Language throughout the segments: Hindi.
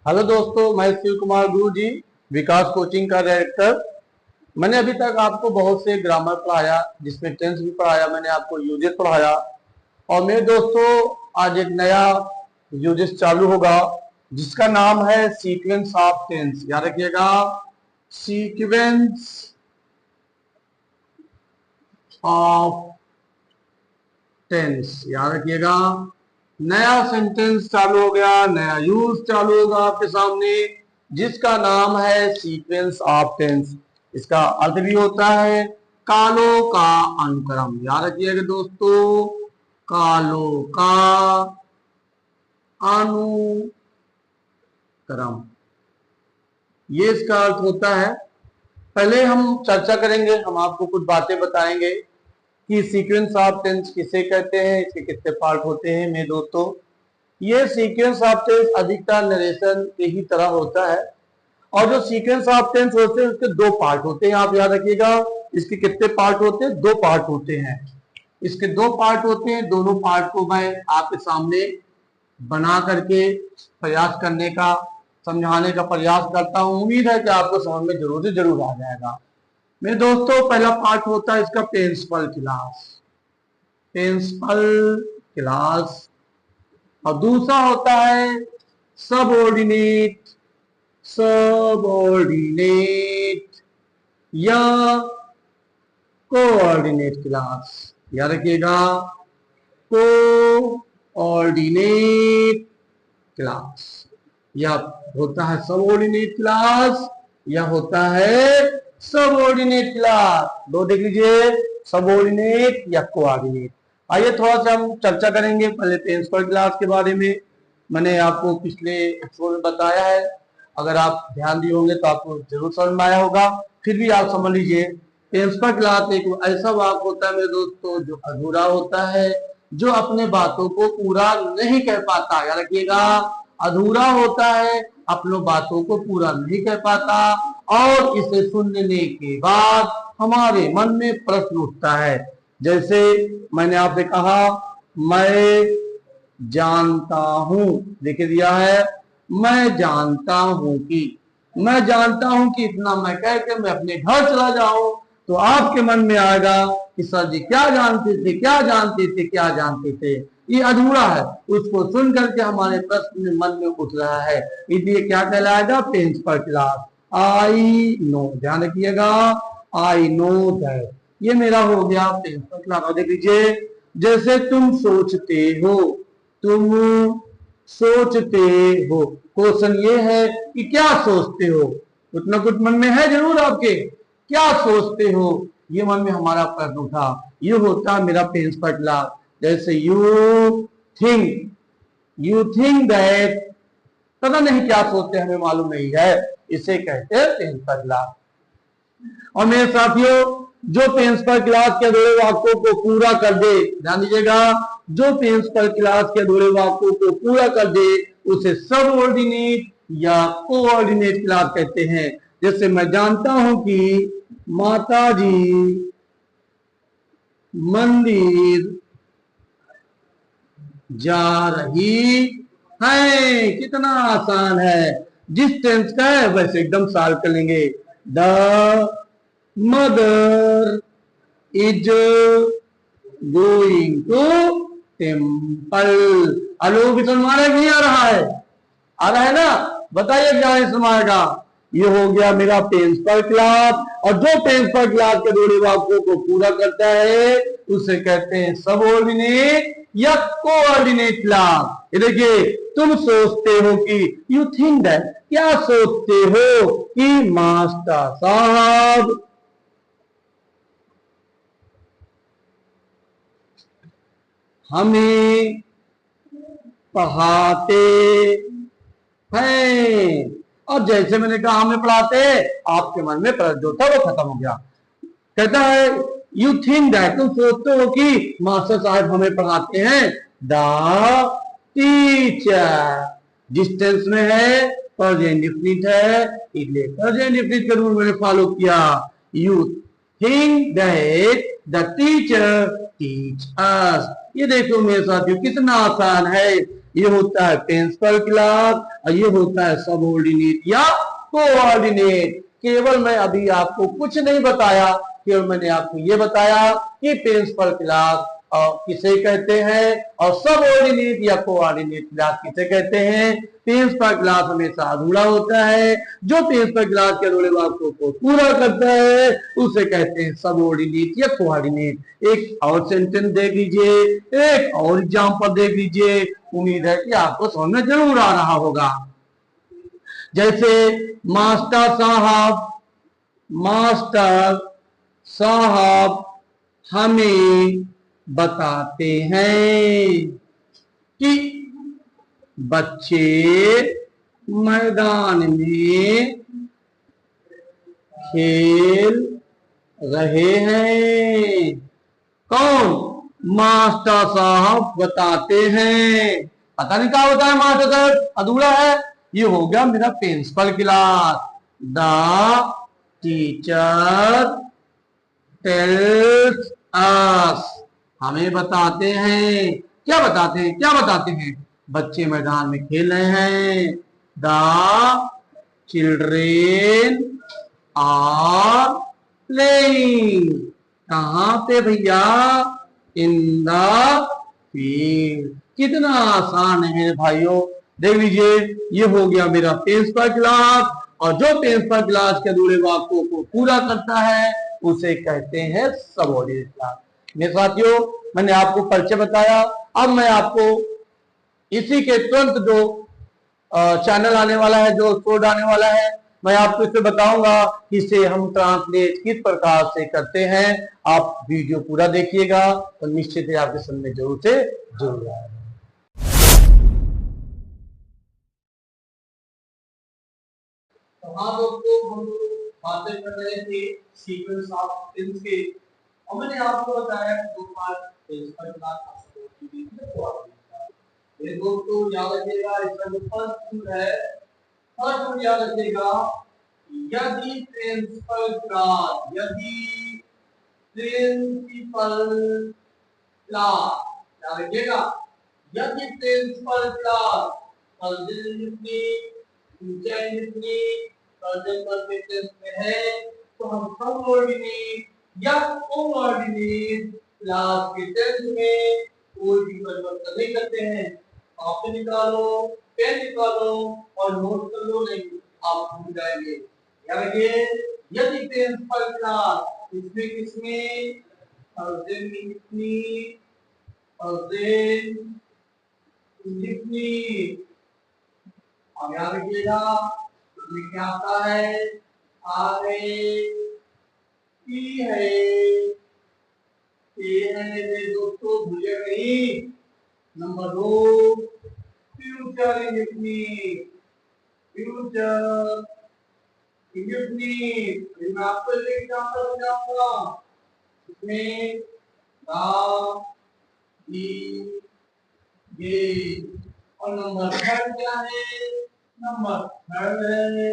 हेलो दोस्तों, मैं शिव कुमार गुरु जी, विकास कोचिंग का डायरेक्टर। मैंने अभी तक आपको बहुत से ग्रामर पढ़ाया, जिसमें टेंस भी पढ़ाया, मैंने आपको यूजेस पढ़ाया। और मेरे दोस्तों, आज एक नया यूजेस चालू होगा जिसका नाम है सीक्वेंस ऑफ टेंस। याद रखिएगा, सीक्वेंस ऑफ टेंस, याद रखिएगा। नया सेंटेंस चालू हो गया, नया यूज चालू होगा आपके सामने, जिसका नाम है सीक्वेंस ऑफ टेंस। इसका अर्थ भी होता है कालों का अनुक्रम। याद रखिएगा दोस्तों, कालों का अनुक्रम, ये इसका अर्थ होता है। पहले हम चर्चा करेंगे, हम आपको कुछ बातें बताएंगे कि सीक्वेंस ऑफ टेंस किसे कहते हैं, इसके कितने पार्ट होते हैं। मेरे दोस्तों, ये सीक्वेंस ऑफ टेंस अधिकतर नरेशन के ही तरह होता है। और जो सीक्वेंस ऑफ टेंस होते हैं उसके दो पार्ट होते हैं। आप याद रखिएगा, इसके कितने पार्ट होते हैं? दो पार्ट होते हैं। इसके दो पार्ट होते हैं, दोनों पार्ट को मैं आपके सामने बना करके प्रयास करने का, समझाने का प्रयास करता हूं। उम्मीद है कि आपको समझ में जरूर से जरूर आ जाएगा। मेरे दोस्तों, पहला पार्ट होता है इसका प्रिंसिपल क्लास, प्रिंसिपल क्लास। और दूसरा होता है सबऑर्डिनेट, सबऑर्डिनेट या कोऑर्डिनेट क्लास। याद रखिएगा, कोऑर्डिनेट क्लास या होता है सबऑर्डिनेट क्लास या होता है सबऑर्डिनेट क्लास। दो देख लीजिए, सबऑर्डिनेट या कोऑर्डिनेट। आइए थोड़ा सा हम चर्चा करेंगे पहले प्रिंसिपल क्लास के बारे में। मैंने आपको पिछले एपिसोड में बताया है, अगर आप ध्यान दिए होंगे तो आपको जरूर समझ में आया होगा। फिर भी आप समझ लीजिए, प्रिंसिपल क्लास एक ऐसा वाक्य होता है मेरे दोस्तों जो अधूरा होता है, जो अपने बातों को पूरा नहीं कह पाता। याद रखिएगा, अधूरा होता है, अपनों बातों को पूरा नहीं कह पाता, और इसे सुनने के बाद हमारे मन में प्रश्न उठता है। जैसे मैंने आपसे कहा, मैं जानता हूं, लिख दिया है, मैं जानता हूं कि, मैं जानता हूं कि इतना मैं कह के मैं अपने घर चला जाऊं, तो आपके मन में आएगा कि सर जी क्या जानते थे, क्या जानते थे, क्या जानते थे। ये अधूरा है, उसको सुन करके हमारे प्रश्न में मन में उठ रहा है, इसलिए क्या कहलाएगा? Principal class. आई नो, ध्यान रखिएगा, आई नो दैट, ये मेरा हो गया प्रिंसिपल क्लास। देख लीजिए, जैसे तुम सोचते हो, तुम सोचते हो। क्वेश्चन ये है कि क्या सोचते हो? कुछ ना कुछ मन में है जरूर आपके, क्या सोचते हो? ये मन में हमारा प्रश्न उठा, ये होता मेरा प्रिंसिपल क्लास। जैसे यू थिंक दैट, पता नहीं क्या सोचते, हमें मालूम नहीं है, इसे कहते हैं प्रिंसिपल क्लास। और मेरे साथियों, जो प्रिंसिपल क्लास के अधूरे वाक्यों को पूरा कर दे, ध्यान दीजिएगा, जो प्रिंसिपल क्लास के अधूरे वाक्यों को पूरा कर दे उसे सबऑर्डिनेट या कोऑर्डिनेट क्लास कहते हैं। जैसे मैं जानता हूं कि माता जी मंदिर जा रही है। कितना आसान है, जिस टेंस का है वैसे एकदम सॉल्व कर लेंगे। The mother is going to temple. Alok भी समझ में नहीं आ रहा है? आ रहा है ना? बताइए क्या समझ आएगा। ये हो गया मेरा प्रिंसिपल क्लास, और जो प्रिंसिपल क्लास के दोनों वाक्यों को पूरा करता है उसे कहते हैं सबऑर्डिनेट या कोऑर्डिनेट क्लास। ये देखिए, तुम सोचते हो कि, यू थिंक दैट, क्या सोचते हो कि मास्टर साहब हमें पढ़ाते हैं। और जैसे मैंने कहा हमें पढ़ाते, आपके मन में प्रश्न जो था वो खत्म हो गया। कहता है यू थिंक दैट, तुम सोचते हो कि मास्टर साहब हमें पढ़ाते हैं। द टीचर, जिस टेंस में है प्रेजेंट डिफिनिट है, इसलिए प्रेजेंट डिफिनिट का रूल मैंने फॉलो किया। You think that the teacher teach us. ये देखो मेरे साथियों, कितना आसान है। ये होता है प्रिंसिपल क्लास और ये होता है सबऑर्डिनेट या कोऑर्डिनेट। केवल मैं अभी आपको कुछ नहीं बताया, केवल मैंने आपको ये बताया कि प्रिंसिपल क्लास किसे कहते हैं और सबऑर्डिनेट या कोऑर्डिनेट क्लास किसे कहते हैं। प्रिंसिपल क्लास हमेशा अधूरा होता है, जो प्रिंसिपल क्लास के अधूरे वाक्यों को पूरा करता है उसे कहते हैं सबऑर्डिनेट या कोऑर्डिनेट। एक और सेंटेंस देख लीजिए, एक और एग्जांपल देख लीजिए, उम्मीद है कि आपको समझ में जरूर आ रहा होगा। जैसे मास्टर साहब हमें बताते हैं कि बच्चे मैदान में खेल रहे हैं। कौन? मास्टर साहब बताते हैं। पता नहीं क्या होता है मास्टर साहब, अधूरा है। ये हो गया मेरा principal class. The teacher tells us, हमें बताते हैं। क्या बताते हैं? क्या बताते हैं? बच्चे मैदान में खेल रहे हैं। द चिल्ड्रेन आर प्लेइंग, कहां पे भैया? In the field. कितना आसान है भाइयों, देख लीजिए, ये हो गया मेरा प्रिंसिपल क्लास और जो प्रिंसिपल क्लास के अधूरे वाक्यों को पूरा करता है उसे कहते हैं सबऑर्डिनेट क्लास। मेरे साथियों, मैंने आपको परिचय बताया। अब मैं आपको इसी के तुरंत जो चैनल आने वाला है, जो कोड आने वाला है, मैं आपको इसे बताऊंगा कि इसे हम ट्रांसलेट किस प्रकार से करते हैं। आप वीडियो पूरा देखिएगा तो निश्चित ही आपके समझ में जरूर से जरूर आएगा। तो हाँ दोस्तों, हम बातें कर रहे थे सीक्वेंस ऑफ थिंग्स के, और मैंने आपको बताया कि दो पार्ट प्रिंसिपल क्लास ये दोस्तों याद रखिएगा। इसका जो फर्स्ट रूल है, फर्स्ट रूल याद रखिएगा, यदि प्रिंसिपल क्लास याद रखिएगा, यदि प्रिंसिपल क्लास में है तो हम सबऑर्डिनेट या कोऑर्डिनेट क्लास के टेंस में कोई भी परिवर्तन नहीं करते हैं। आप निकालो, पेन निकालो और नोट कर लो, नहीं आप भूल जाएंगे। याद रखिए, यदि प्रिंसिपल क्लास इसमें किसमें अब याद रखिएगा, इसमें क्या आता है? है दोस्तों, भूलिए नहीं। Number 2, future indefinite. Future indefinite मैं आपको एक एग्जांपल बताऊंगा। इसमें ये और नंबर 3 क्या है? नंबर 3 है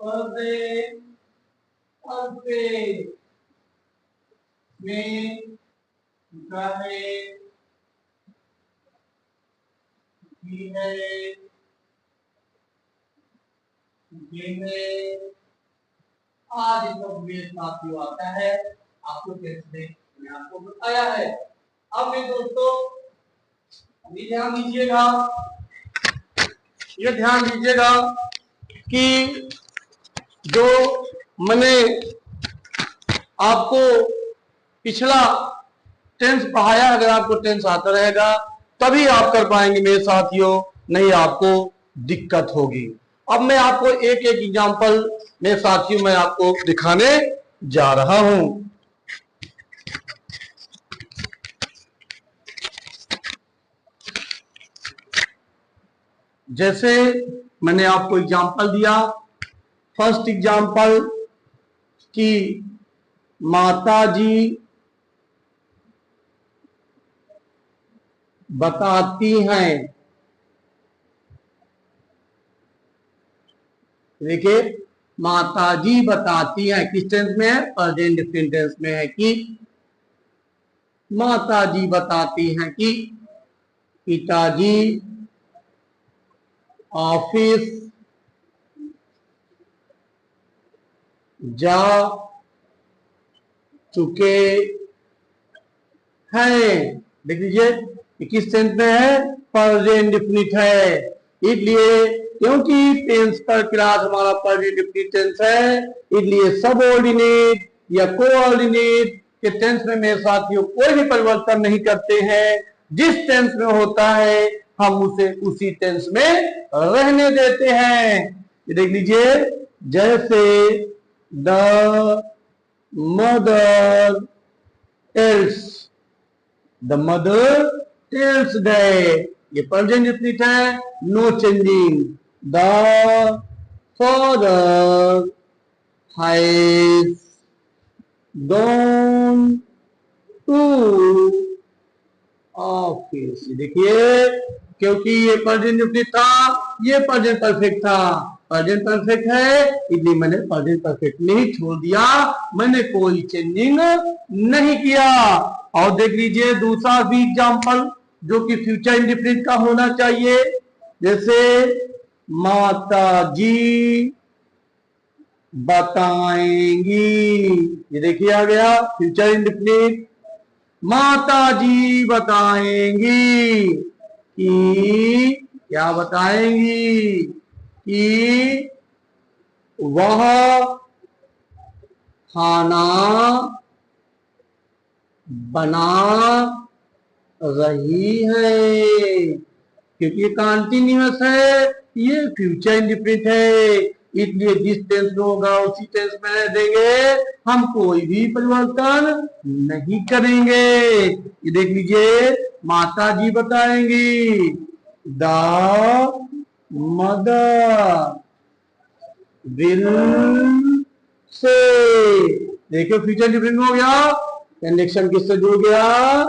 पर्दे पर्दे में आज सब मेरे साथियों आता है, आपको कैसे मैं आपको बताया है। अब मेरे दोस्तों अभी ध्यान दीजिएगा, ये ध्यान दीजिएगा कि जो मैंने आपको पिछला टेंस पढ़ाया, अगर आपको टेंस आता रहेगा तभी आप कर पाएंगे मेरे साथियों, नहीं आपको दिक्कत होगी। अब मैं आपको एक एक एग्जांपल मेरे साथियों मैं आपको दिखाने जा रहा हूं। जैसे मैंने आपको एग्जांपल दिया, फर्स्ट एग्जांपल कि माताजी बताती हैं। देखिए, माताजी बताती हैं किस टेंस में है? प्रेजेंट डिफरेंट टेंस में है कि माताजी बताती हैं कि पिताजी ऑफिस जा चुके हैं। देख लीजिए किस टेंस में है, प्रेजेंट इंडेफिनिट है। इसलिए क्योंकि टेंस पर क्लास हमारा प्रेजेंट इंडेफिनिट टेंस है, इसलिए सबऑर्डिनेट या कोऑर्डिनेट के टेंस में मेरे साथियों कोई भी परिवर्तन नहीं करते हैं। जिस टेंस में होता है हम उसे उसी टेंस में रहने देते हैं। ये देख लीजिए, जैसे the mother tells, the mother tells that, ये प्रेजेंट इंडेफिनिट है, no changing. The father has gone to office. देखिए क्योंकि ये प्रेजेंट इंडेफिनिट था, ये प्रेजेंट परफेक्ट था। प्रेजेंट परफेक्ट है इसलिए मैंने प्रेजेंट परफेक्ट नहीं छोड़ दिया, मैंने कोई चेंजिंग नहीं किया। और देख लीजिए दूसरा भी एग्जांपल जो कि फ्यूचर इंडेफिनिट का होना चाहिए, जैसे माता जी बताएंगी। ये देखिए आ गया फ्यूचर इंडेफिनिट, माता जी बताएंगी कि क्या बताएंगी, कि वह खाना बना रही है। क्योंकि ये कंटीन्यूअस है, ये फ्यूचर इंडेफिनिट है, इसलिए जिस टेंस में होगा उसी टेंस में रह देंगे, हम कोई भी परिवर्तन नहीं करेंगे। ये देख लीजिए माता जी बताएंगी, द मदर विल से। देखिए फ्यूचर इंडेफिनिट हो गया, कंडीशन किससे जुड़ गया,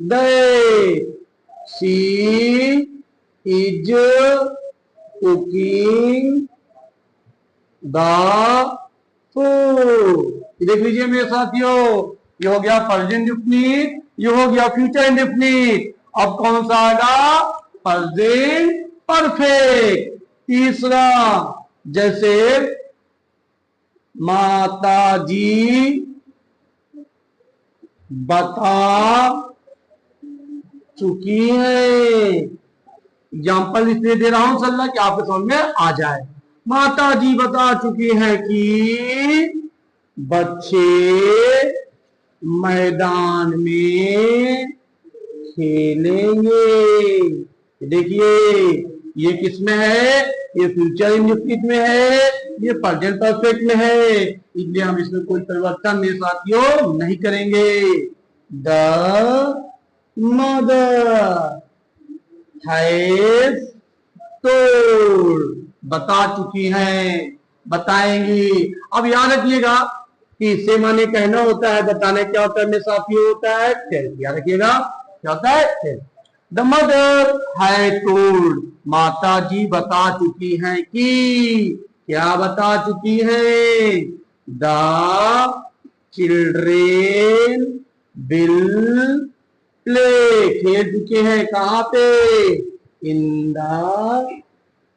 दे। She is cooking the food. देख लीजिए मेरे साथियों, ये हो गया प्रेजेंट इंडेफिनिट, ये हो गया फ्यूचर इंडेफिनिट। अब कौन सा आएगा, प्रेजेंट परफेक्ट। तीसरा, जैसे माता जी बता चुकी है। एग्जाम्पल इसलिए दे रहा हूं सल्ला कि आपके समझ में आ जाए। माता जी बता चुकी है कि बच्चे मैदान में खेलेंगे। देखिए ये किस में है, ये फ्यूचर इंडेफिनिट में है, ये प्रेजेंट परफेक्ट में है, इसलिए हम इसमें कोई परिवर्तन मेरे साथियों नहीं करेंगे। द मदर हैज टोल्ड, बता चुकी हैं, बताएंगी। अब याद रखिएगा कि इससे माने कहना होता है, बताने क्या होता है मेरे साथियों, होता है टेल। याद रखिएगा क्या होता है, tell. The mother has told, माता जी बता चुकी हैं कि, क्या बता चुकी है, द चिल्ड्रेन विल प्ले, खेल चुके हैं कहां पे, इन द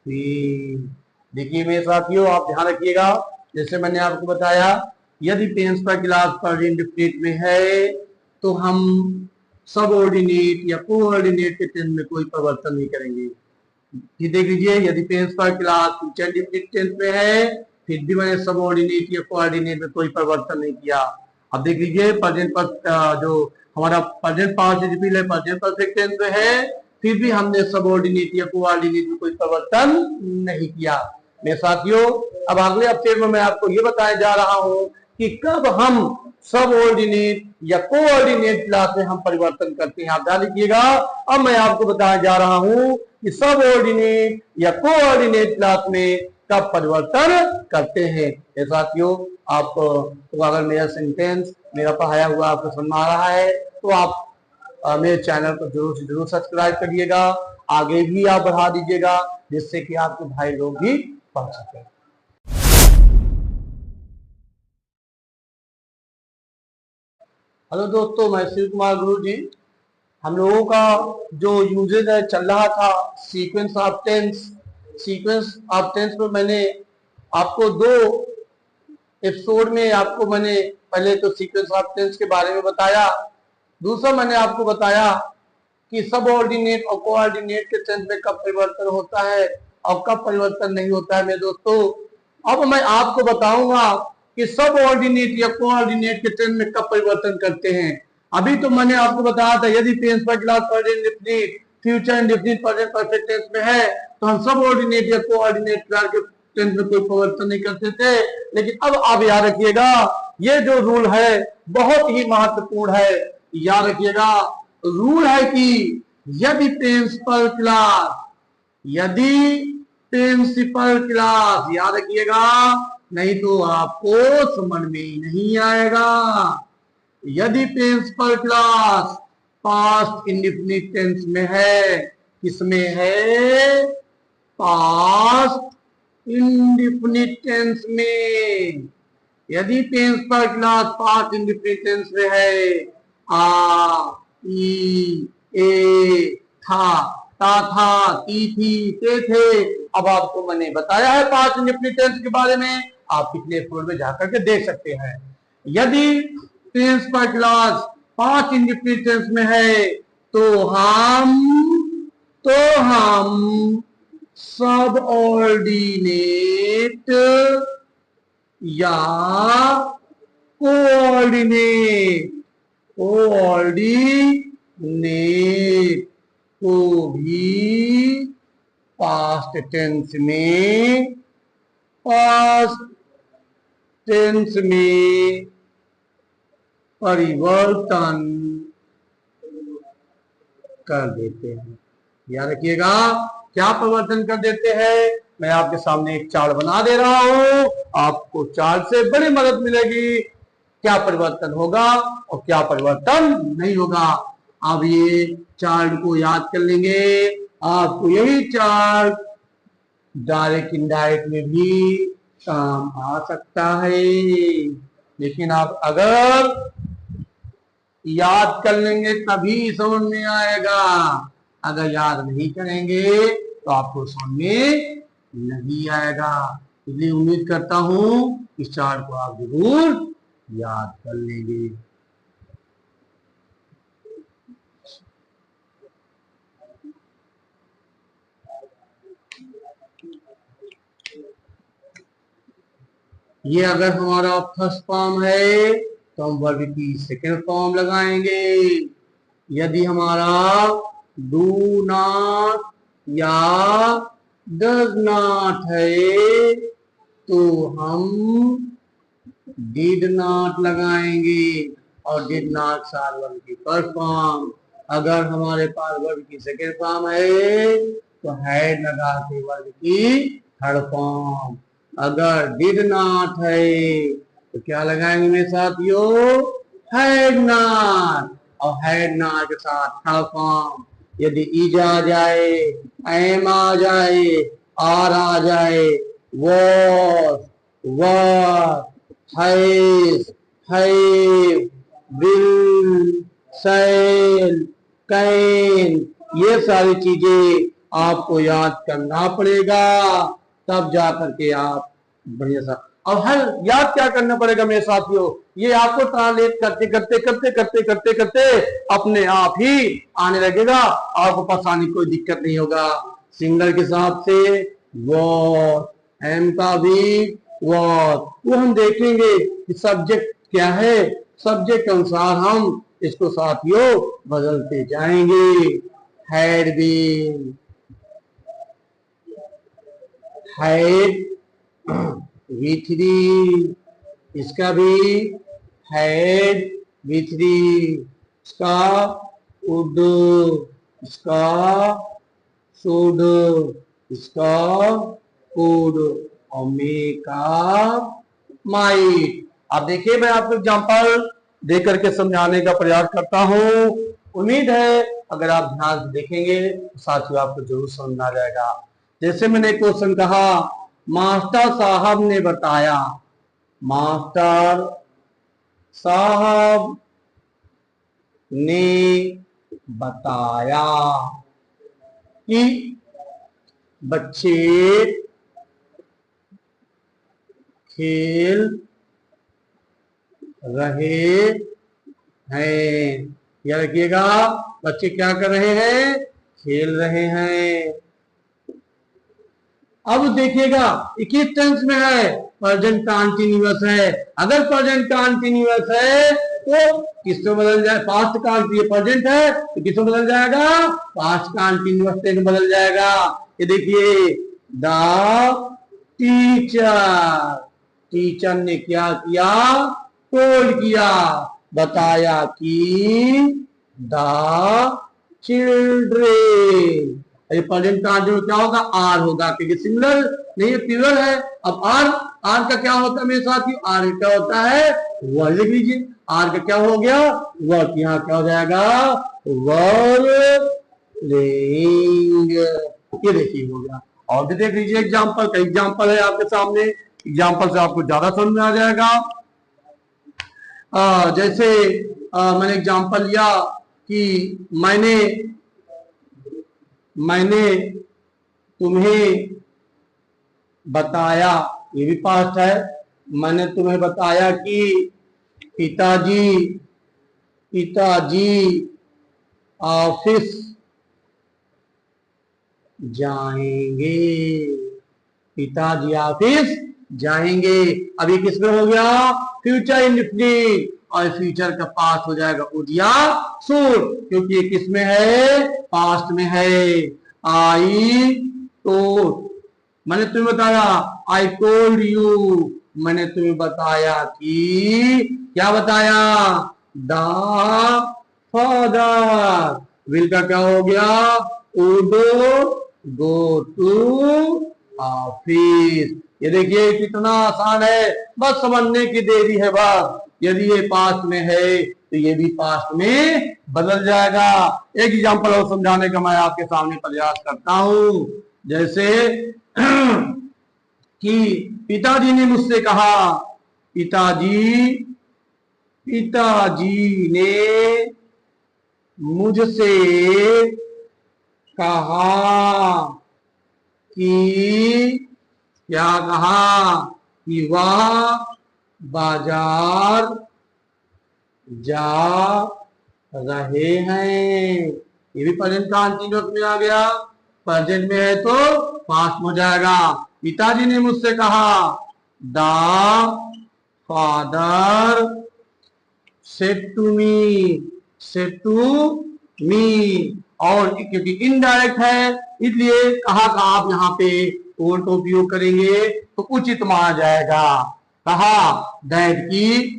फील्ड। देखिए मेरे साथियों आप ध्यान रखिएगा, जैसे मैंने आपको बताया यदि टेंस का क्लास प्रेजेंट इंडेफिनिट में है तो हम सबऑर्डिनेट या कोऑर्डिनेट के टेंस में कोई परिवर्तन नहीं करेंगे। ये देख लीजिए, यदि टेंस का क्लास फ्यूचर इंडेफिनिट टेंस में है फिर भी मैंने सबऑर्डिनेट या कोऑर्डिनेट में कोई परिवर्तन नहीं किया। अब देख लीजिए प्रेजेंट पर जो हमारा प्रेजेंट पार्टिसिपल है, प्रेजेंट परफेक्ट टेंस में है, फिर भी हमने सबऑर्डिनेट या कोऑर्डिनेट में कोई परिवर्तन नहीं किया। मेरे साथियों अब अगले हफ्ते में मैं आपको ये बताने जा रहा हूं कि कब हम सबऑर्डिनेट या कोऑर्डिनेट क्लास में हम परिवर्तन करते हैं। आप ध्यान रखिएगा, अब मैं आपको बताने जा रहा हूं कि सबऑर्डिनेट या कोऑर्डिनेट क्लास में कब परिवर्तन करते हैं। ये साथियों आप तो अगर मेरा सेंटेंस मेरा पढ़ाया हुआ आपको समझ में आ रहा है तो आप मेरे चैनल को जरूर से जरूर सब्सक्राइब करिएगा, आगे भी आप बढ़ा दीजिएगा जिससे कि आपके भाई लोग भी पढ़ सकें। हेलो दोस्तों, मैं शिव कुमार गुरु जी हम लोगों का जो यूजेज है चल रहा था sequence of tense. Sequence of tense में मैंने आपको दो एपिसोड में आपको मैंने पहले तो सीक्वेंस ऑफ टेंस के बारे में बताया, दूसरा मैंने आपको बताया कि सब ऑर्डिनेट और कोऑर्डिनेट के टेंस में कब परिवर्तन होता है और कब परिवर्तन नहीं होता है मेरे दोस्तों। अब मैं आपको बताऊंगा कि सब ऑर्डिनेट या कोऑर्डिनेट के टेंस में कब परिवर्तन करते हैं। अभी तो मैंने आपको बताया था यदि टेंस पर class present indefinite future indefinite present perfect tense में है तो हम सब ऑर्डिनेट या कोऑर्डिनेट क्लास के टेंस में कोई परिवर्तन नहीं करते थे। लेकिन अब आप याद रखिएगा ये जो रूल है बहुत ही महत्वपूर्ण है। याद रखिएगा रूल है कि यदि प्रिंसिपल क्लास, यदि प्रिंसिपल क्लास, याद रखिएगा नहीं तो आपको समझ में ही नहीं आएगा। यदि principal class past indefinite tense में है, किसमें है? पास्ट इंडेफिनिट टेंस में। यदि principal class past indefinite tense में है, आ ई ए था, ता था, ती थी, ते थे। अब आपको मैंने बताया है पास्ट इंडेफिनिट टेंस के बारे में, आप पिछले एपिसोड में जाकर के देख सकते हैं। यदि principal class past indefinite tense में है तो हम सब ऑर्डिनेट या कोऑर्डिनेट को भी पास्ट टेंस में परिवर्तन कर देते हैं। याद रखिएगा क्या परिवर्तन कर देते हैं। मैं आपके सामने एक चार्ट बना दे रहा हूं, आपको चार्ट से बड़ी मदद मिलेगी क्या परिवर्तन होगा और क्या परिवर्तन नहीं होगा। अब ये चार्ट को याद कर लेंगे। आपको यही चार्ट डायरेक्ट इनडायरेक्ट में भी काम आ सकता है, लेकिन आप अगर याद कर लेंगे तभी समझ में आएगा। अगर याद नहीं करेंगे तो आपको समझ में नहीं आएगा। इसलिए उम्मीद करता हूं इस चार्ट को आप जरूर याद कर लेंगे। ये अगर हमारा फर्स्ट फॉर्म है तो हम वर्ब की सेकंड फॉर्म लगाएंगे। यदि हमारा डू नॉट या डज नॉट है तो हम डिड नॉट लगाएंगे और डिड नॉट सार वर्ब की फर्स्ट फॉर्म। अगर हमारे पास वर्ब की सेकंड फॉर्म है तो हैड लगा के वर्ब की थर्ड फॉर्म। अगर डिड नॉट है तो क्या लगाएंगे मेरे साथियों? हैड नॉट, और हैड नॉट के साथ थर्ड फॉर्म। यदि इज आ जाए, एम आ जाए, आर आ जाए, was, were, has, have, will, shell, can, ये सारी चीजें आपको याद करना पड़ेगा तब जाकर के आप बढ़िया सा। अब हर याद क्या करना पड़ेगा मेरे साथियों? ये आपको ट्रांसलेट करते करते करते करते करते करते अपने आप ही आने लगेगा, आपको परेशानी कोई दिक्कत नहीं होगा। सिंगल के साथ से वॉट, एम का भी वॉट, वो हम देखेंगे कि सब्जेक्ट क्या है, सब्जेक्ट के अनुसार हम इसको साथियों बदलते जाएंगे। हैड बीन, हैड V3, इसका भी हैड V3, इसका वुड, इसका शुड, इसका कुड और मे का माइट। आप देखिए मैं आपको एग्जांपल दे करके समझाने का प्रयास करता हूं। उम्मीद है अगर आप ध्यान से देखेंगे तो साथियों आपको जरूर समझ में आ जाएगा। जैसे मैंने क्वेश्चन कहा, मास्टर साहब ने बताया, मास्टर साहब ने बताया कि बच्चे खेल रहे हैं। याद रखिएगा, बच्चे क्या कर रहे हैं? खेल रहे हैं। अब देखिएगा किस टेंस में है? प्रेजेंट कंटीन्यूअस है। अगर प्रेजेंट कंटीन्यूअस है तो किसमें बदल जाए? पास्ट कंटीन्यूअस प्रेजेंट है तो किसमें बदल जाएगा? पास्ट कंटीन्यूअस टेंस बदल जाएगा। ये देखिए, द टीचर, टीचर ने क्या किया? टोल्ड किया, बताया कि द चिल्ड्रेन। प्रेजेंट कंटीन्यूअस क्या होगा? आर होगा, क्योंकि सिंगुलर नहीं है, प्लूरल है। अब आर, आर का क्या होता है मेरे साथियों? आर क्या होता है? वर्ड लिख लीजिए। आर का क्या हो गया? वर्ड। यहाँ क्या हो जाएगा? Word playing. ये देखिए हो गया। और भी देख लीजिए एग्जाम्पल, कई एग्जाम्पल है आपके सामने। एग्जाम्पल से आपको ज्यादा समझ में आ जाएगा। जैसे मैंने एग्जाम्पल लिया कि मैंने तुम्हें बताया, ये भी पास्ट है। मैंने तुम्हें बताया कि पिताजी ऑफिस जाएंगे। पिताजी ऑफिस जाएंगे। अभी किसमें हो गया? Future indefinite. और फ्यूचर का पास्ट हो जाएगा वुड या शुड, क्योंकि ये किसमें है? पास्ट में है। आई टोल्ड, मैंने तुम्हें बताया। आई टोल्ड यू, मैंने तुम्हें बताया कि, क्या बताया? द फादर विल का क्या हो गया? Would go to office. ये देखिए कितना आसान है, बस समझने की देरी है। बस यदि ये पास्ट में है तो ये भी पास्ट में बदल जाएगा। एक एग्जांपल और समझाने का मैं आपके सामने प्रयास करता हूं। जैसे कि पिताजी ने मुझसे कहा, पिताजी ने मुझसे कहा कि, क्या कहा? कि वह बाजार जा रहे हैं। ये भी प्रेजेंट कंटीन्यूअस में आ गया। प्रेजेंट में है तो पास्ट में हो जाएगा। पिताजी ने मुझसे कहा, the father said to me. और क्योंकि इनडायरेक्ट है इसलिए कहा का आप यहाँ पे ओल्ड का उपयोग करेंगे तो उचित माना जाएगा। कहा दैट की,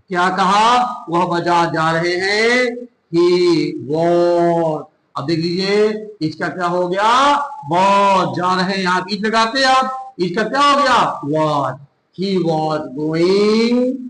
क्या कहा? वह बाजार जा रहे हैं। ही वॉज, अब देख लीजिए इसका क्या हो गया? वॉज, जा रहे हैं। यहाँ इज लगाते आप, इसका क्या हो गया? Was. He was going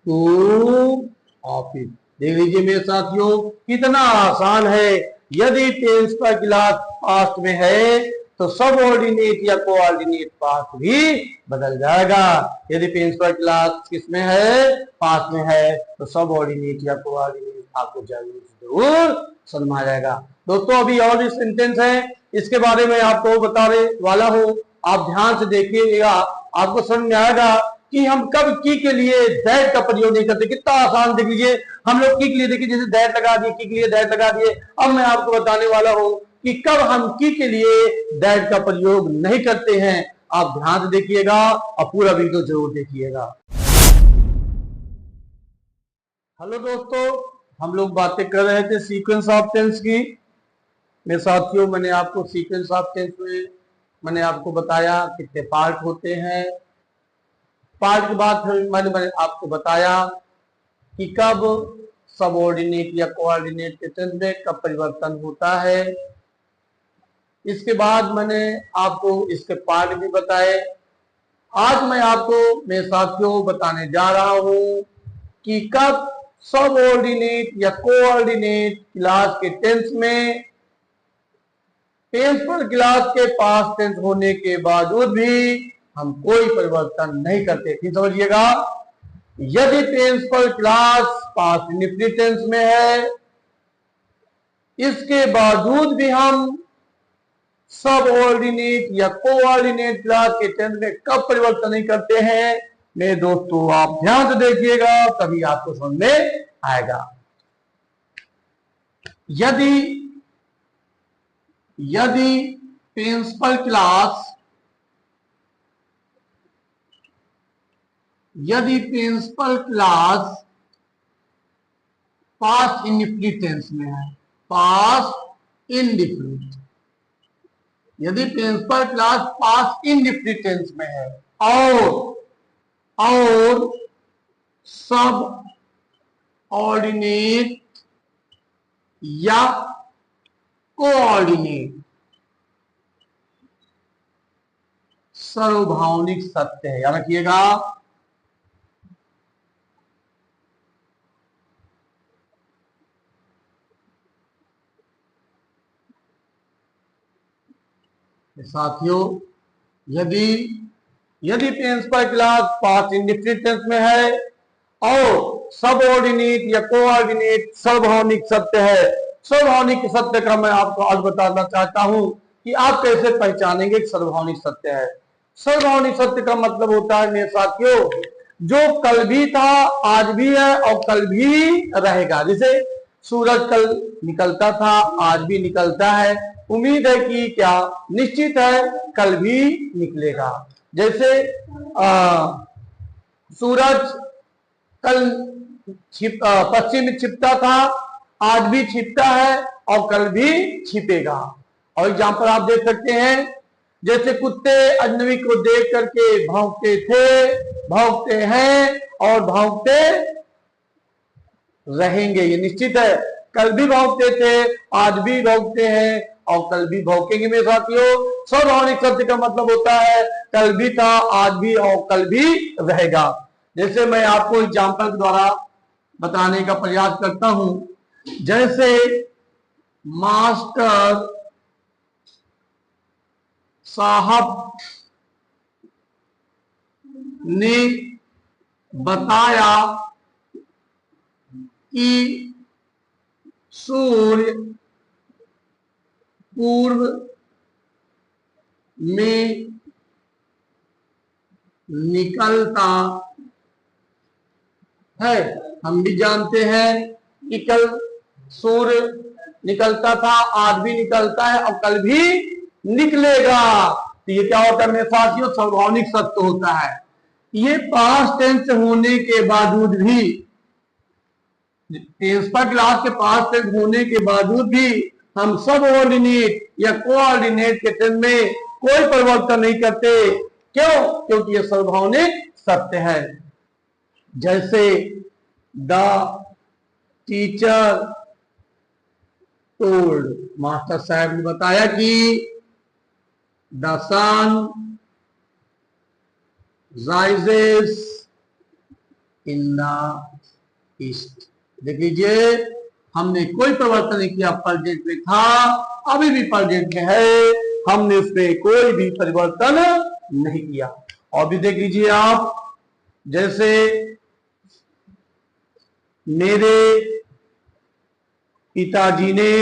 to office. देख लीजिए मेरे साथियों कितना आसान है। यदि टेंस का क्लास पास्ट में है तो सबऑर्डिनेट या कोऑर्डिनेट पास्ट भी बदल जाएगा। यदि टेंस का क्लास किसमें है? पास्ट में है तो सबऑर्डिनेट या कोऑर्डिनेट आपको जरूर समझ में आ जाएगा। दोस्तों अभी और भी सेंटेंस है, इसके बारे में आपको बताने वाला हूं। आप ध्यान से देखिएगा, आपको समझ में आएगा कि हम कब की के लिए दैट का प्रयोग नहीं करते। कितना आसान देख लीजिए, हम लोग की के लिए देखिए जैसे दैट लगा दिए, की के लिए दैट लगा दिए। अब मैं आपको बताने वाला हूं कि कब हम की के लिए दैट का प्रयोग नहीं करते हैं। आप ध्यान से देखिएगा और पूरा वीडियो जरूर देखिएगा। हेलो दोस्तों, हम लोग बातें कर रहे थे सीक्वेंस ऑफ टेंस की। मेरे साथियों मैंने आपको सीक्वेंस ऑफ टेंस में मैंने आपको बताया कितने पार्ट होते हैं। पार्ट के बाद फिर मैंने आपको बताया कि कब सबऑर्डिनेट या कोऑर्डिनेट के टेंस में कब परिवर्तन होता है। इसके बाद मैंने आपको इसके पार्ट भी बताए। आज मैं आपको मेरे साथियों बताने जा रहा हूं कि कब सबऑर्डिनेट या कोऑर्डिनेट क्लास के टेंस में टेंस पर क्लास के पास टेंस होने के बावजूद भी हम कोई परिवर्तन नहीं करते। फिर समझिएगा, यदि टेंस पर क्लास पास्ट इंडेफिनिट टेंस में है इसके बावजूद भी हम सब ऑर्डिनेट या कोऑर्डिनेट क्लास के टेंस में कब परिवर्तन नहीं करते हैं? मेरे दोस्तों आप ध्यान से देखिएगा, तभी आपको समझ में आएगा। यदि यदि principal class past indefinite tense में है, पास्ट इंडिफिनिट, यदि principal class past indefinite tense में है और सब ऑर्डिनेट या कोऑर्डिनेट सार्वभौमिक सत्य है, याद रखिएगा। साथियों, यदि principal class past indefinite tense में है और सबऑर्डिनेट या कोऑर्डिनेट सार्वभौमिक सत्य है, सार्वभौमिक सत्य का मैं आपको आज बताना चाहता हूं कि आप कैसे पहचानेंगे कि सार्वभौमिक सत्य है। सार्वभौमिक सत्य का मतलब होता है मेरे साथियों, जो कल भी था, आज भी है और कल भी रहेगा। जैसे सूरज कल निकलता था, आज भी निकलता है, उम्मीद है कि क्या निश्चित है कल भी निकलेगा। जैसे सूरज कल पश्चिम में छिपता था, आज भी छिपता है और कल भी छिपेगा। और एग्जाम्पल आप देख सकते हैं, जैसे कुत्ते अजनबी को देख करके भौंकते थे, भौंकते हैं और भौंकते रहेंगे, ये निश्चित है। कल भी भौंकते थे, आज भी भौंकते हैं और कल भी भौंकेंगे। मेरे साथियों, सार्वभौमिक सत्य का मतलब होता है कल भी था, आज भी और कल भी रहेगा। जैसे मैं आपको एग्जाम्पल के द्वारा बताने का प्रयास करता हूं, जैसे मास्टर साहब ने बताया कि सूर्य पूर्व में निकलता है। हम भी जानते हैं कि कल सूर्य निकलता था, आज भी निकलता है और कल भी निकलेगा। तो ये क्या होता है मेरे साथियों? सार्वभौमिक सत्य होता है। ये पास्ट टेंस होने के बावजूद भी, प्रिंसिपल क्लास के पास्ट टेंस होने के बावजूद भी हम सब ऑर्डिनेट या कोऑर्डिनेट के टेंस में कोई परिवर्तन नहीं करते। क्यों? क्योंकि ये सार्वभौमिक सत्य है। जैसे द टीचर टोल्ड, मास्टर साहब ने बताया कि the sun rises in the east. देख लीजिए, हमने कोई परिवर्तन नहीं किया। प्रेजेंट में था, अभी भी प्रेजेंट में है, हमने उसमें कोई भी परिवर्तन नहीं किया। और भी देख लीजिए आप, जैसे मेरे पिताजी ने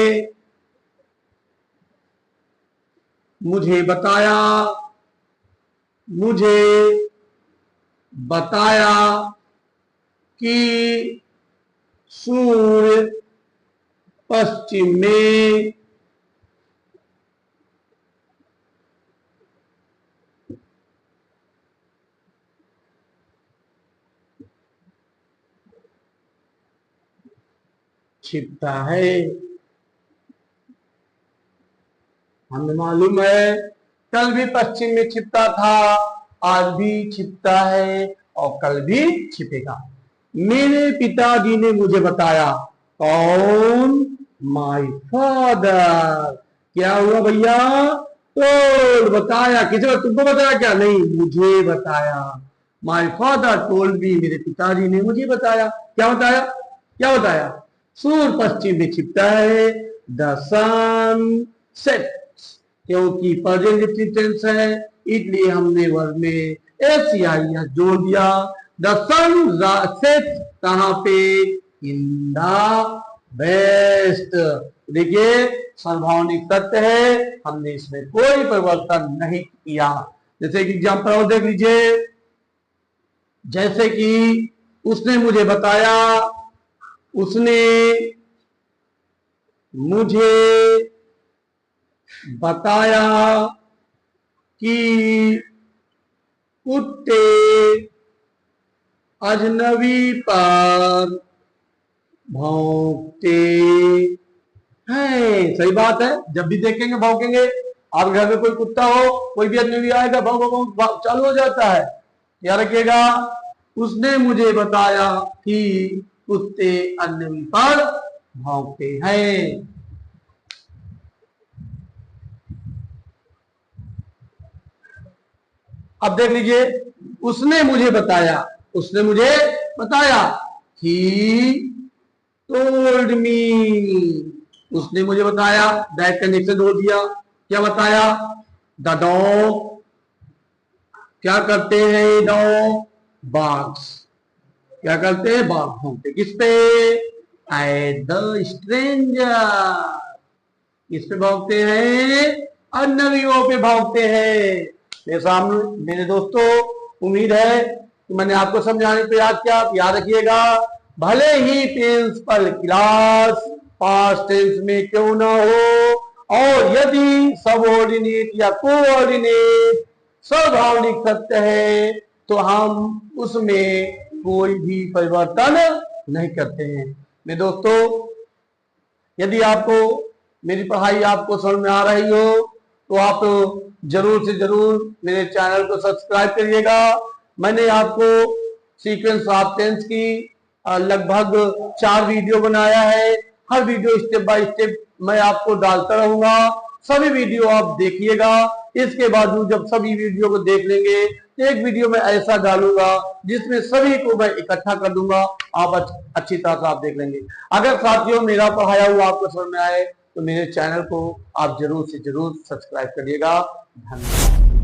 मुझे बताया कि सूर्य पश्चिम में छिपता है। हमें मालूम है कल भी पश्चिम में छिपता था, आज भी छिपता है और कल भी छिपेगा। मेरे पिताजी ने मुझे बताया। कौन? My father. क्या हुआ भैया? टोल्ड, बताया। किसी ने तुमको बताया क्या? नहीं, मुझे बताया। माय फादर टोल्ड मी, मेरे पिताजी ने मुझे बताया। क्या बताया? क्या बताया? सूर्य पश्चिम में छिपता है। द सन सेट्स, क्योंकि प्रेजेंट टेंस है इसलिए हमने वर्ब में एस जोड़ दिया। द सन सेट्स कहां पे? In the west. देखिए सार्वभौमिक सत्य है, हमने इसमें कोई परिवर्तन नहीं किया। जैसे कि एग्जाम्पल और देख लीजिए, जैसे कि उसने मुझे बताया, उसने मुझे बताया कि कुत्ते अजनबी पर भौंकते हैं। सही बात है, जब भी देखेंगे भौंकेंगे। आप घर में कोई कुत्ता हो, कोई भी अजनबी आएगा, भौंक भौंक चालू हो जाता है। याद रखिएगा, उसने मुझे बताया कि कुत्ते अजनबी पर भौंकते हैं। अब देख लीजिए, उसने मुझे बताया, उसने मुझे बताया, ही टोल्ड मी, उसने मुझे बताया, दैट कंडीशन हो दिया। क्या बताया? द डॉग, क्या करते हैं डॉग? बार्क्स, क्या करते हैं? बार्क भौंकते। किस पे? एट द स्ट्रेंजर, किस पे भौंकते हैं? अजनबियों पे भौंकते हैं। मेरे सामने मेरे दोस्तों, उम्मीद है कि मैंने आपको समझाने पे याद किया। आप याद रखिएगा, भले ही प्रिंसिपल क्लास पास्ट टेंस में क्यों ना हो, और यदि सबऑर्डिनेट या कोऑर्डिनेट सार्वभौमिक सत्य है, तो हम उसमें कोई भी परिवर्तन नहीं करते हैं। मेरे दोस्तों, यदि आपको मेरी पढ़ाई आपको समझ में आ रही हो, तो आप जरूर से जरूर मेरे चैनल को सब्सक्राइब करिएगा। मैंने आपको सीक्वेंस ऑफ टेंस की लगभग 4 वीडियो बनाया है। हर वीडियो स्टेप बाय स्टेप मैं आपको डालता रहूंगा। सभी वीडियो आप देखिएगा। इसके बाद जब सभी वीडियो को देख लेंगे, एक वीडियो में ऐसा डालूंगा जिसमें सभी को मैं इकट्ठा कर दूंगा। आप अच्छी तरह से आप देख लेंगे। अगर साथियों मेरा पढ़ाया हुआ आपको समझ में आए, तो मेरे चैनल को आप जरूर से जरूर सब्सक्राइब करिएगा। धन्यवाद।